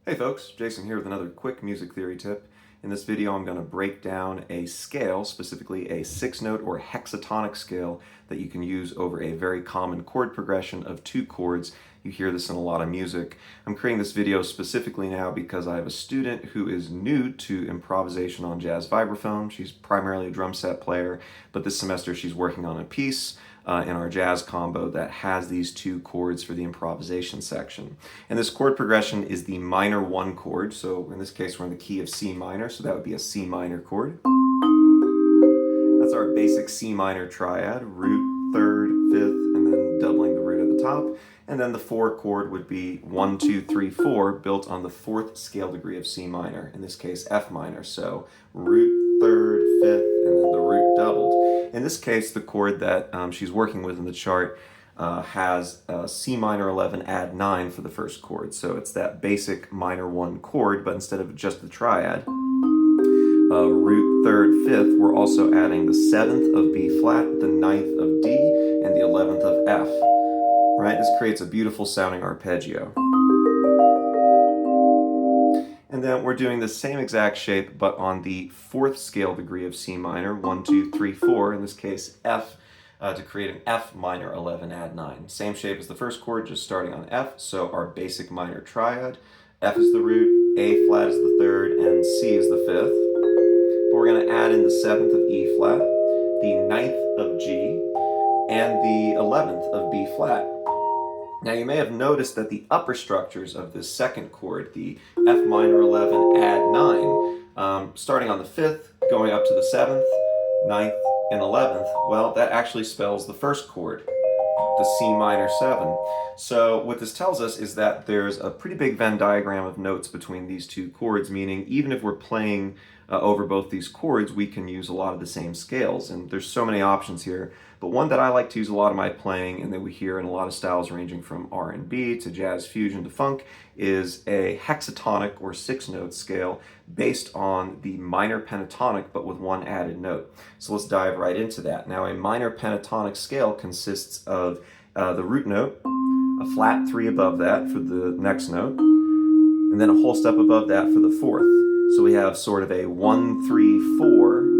Hey folks, Jason here with another quick music theory tip. In this video I'm going to break down a scale, specifically a 6-note or hexatonic scale that you can use over a very common chord progression of 2 chords. You hear this in a lot of music. I'm creating this video specifically now because I have a student who is new to improvisation on jazz vibraphone. She's primarily a drum set player, but this semester she's working on a piece in our jazz combo that has these 2 chords for the improvisation section. And this chord progression is the minor 1 chord, so in this case we're in the key of C minor, so that would be a C minor chord. That's our basic C minor triad, root, 3rd, 5th, and then doubling the root at the top. And then the 4 chord would be 1, 2, 3, 4, built on the 4th scale degree of C minor, in this case F minor. So root, 3rd, 5th, and then the root doubled. In this case, the chord that she's working with in the chart has Cm11add9 for the first chord. So it's that basic minor 1 chord, but instead of just the triad, root, 3rd, 5th, we're also adding the 7th of B flat, the 9th of D, and the 11th of F. Right? This creates a beautiful sounding arpeggio. And then we're doing the same exact shape, but on the 4th scale degree of C minor, 1, 2, 3, 4, in this case F, to create an F minor 11 add 9. Same shape as the first chord, just starting on F, so our basic minor triad. F is the root, A flat is the 3rd, and C is the 5th. But we're going to add in the 7th of E flat, the 9th of G, and the 11th of B flat. Now you may have noticed that the upper structures of this second chord, the F minor 11 add 9, starting on the 5th, going up to the 7th, 9th, and 11th, well, that actually spells the first chord, the C minor 7. So what this tells us is that there's a pretty big Venn diagram of notes between these 2 chords, meaning even if we're playing over both these chords, we can use a lot of the same scales. And there's so many options here, but one that I like to use a lot of my playing and that we hear in a lot of styles ranging from R&B to jazz fusion to funk is a hexatonic or 6-note scale based on the minor pentatonic but with 1 added note. So let's dive right into that. Now a minor pentatonic scale consists of the root note, a flat 3 above that for the next note, and then a whole step above that for the 4th. So we have sort of a 1, 3, 4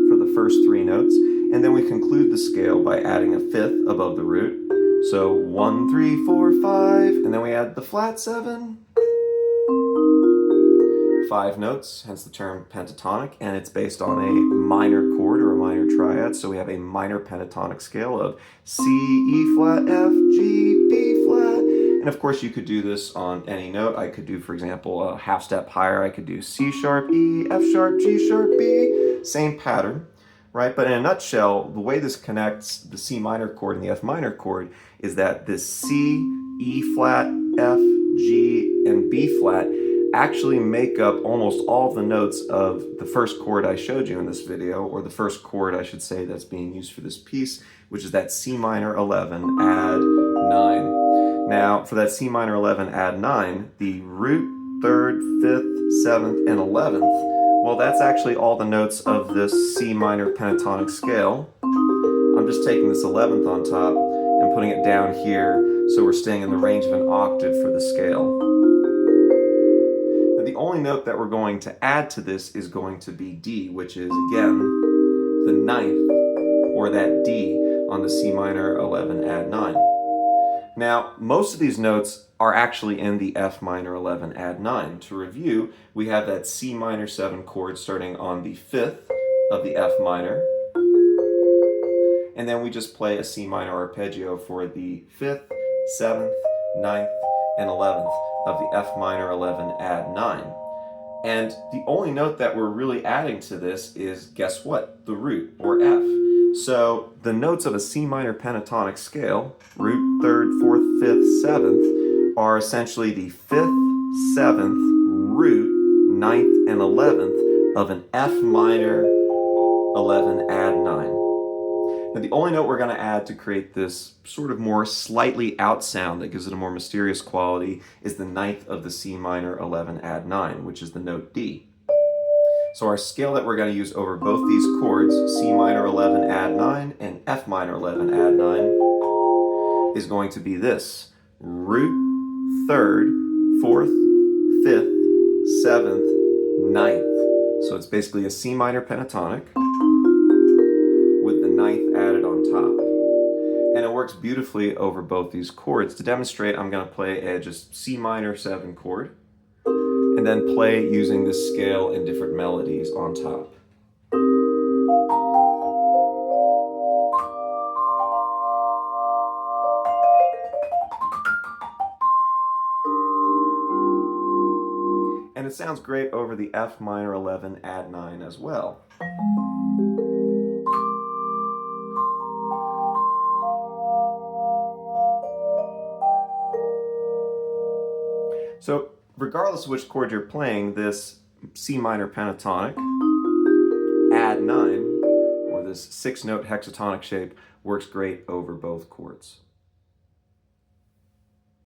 for the first 3 notes, and then we conclude the scale by adding a 5th above the root. So 1, 3, 4, 5, and then we add the flat 7. 5 notes, hence the term pentatonic, and it's based on a minor chord or a minor triad. So we have a minor pentatonic scale of C, E flat, F, G, B flat. And of course you could do this on any note. I could do, for example, a half step higher. I could do C sharp, E, F sharp, G sharp, B. Same pattern, right? But in a nutshell, the way this connects the C minor chord and the F minor chord is that this C, E flat, F, G, and B flat actually make up almost all of the notes of the first chord I showed you in this video, or the first chord I should say that's being used for this piece, which is that C minor 11 add 9. Now for that C minor 11 add 9, the root, 3rd, 5th, 7th, and 11th, well, that's actually all the notes of this C minor pentatonic scale. I'm just taking this 11th on top and putting it down here so we're staying in the range of an octave for the scale. Now, the only note that we're going to add to this is going to be D, which is, again, the 9th, or that D on the C minor 11 add 9. Now, most of these notes are actually in the F minor 11 add 9. To review, we have that C minor 7 chord starting on the 5th of the F minor, and then we just play a C minor arpeggio for the 5th, 7th, 9th, and 11th of the F minor 11 add 9. And the only note that we're really adding to this is, guess what? The root, or F. So the notes of a C minor pentatonic scale, root, 3rd, 4th, 5th, 7th, are essentially the 5th, 7th, root, 9th, and 11th of an F minor 11 add 9. Now the only note we're going to add to create this sort of more slightly out sound that gives it a more mysterious quality is the 9th of the C minor 11 add 9, which is the note D. So our scale that we're going to use over both these chords, C minor 11 add 9 and F minor 11 add 9, is going to be this: root, 3rd, 4th, 5th, 7th, 9th. So it's basically a C minor pentatonic with the 9th added on top. And it works beautifully over both these chords. To demonstrate, I'm going to play a just C minor 7 chord, and then play using this scale and different melodies on top. And it sounds great over the F minor 11 add 9 as well. So regardless of which chord you're playing, this C minor pentatonic, add 9, or this 6-note hexatonic shape works great over both chords.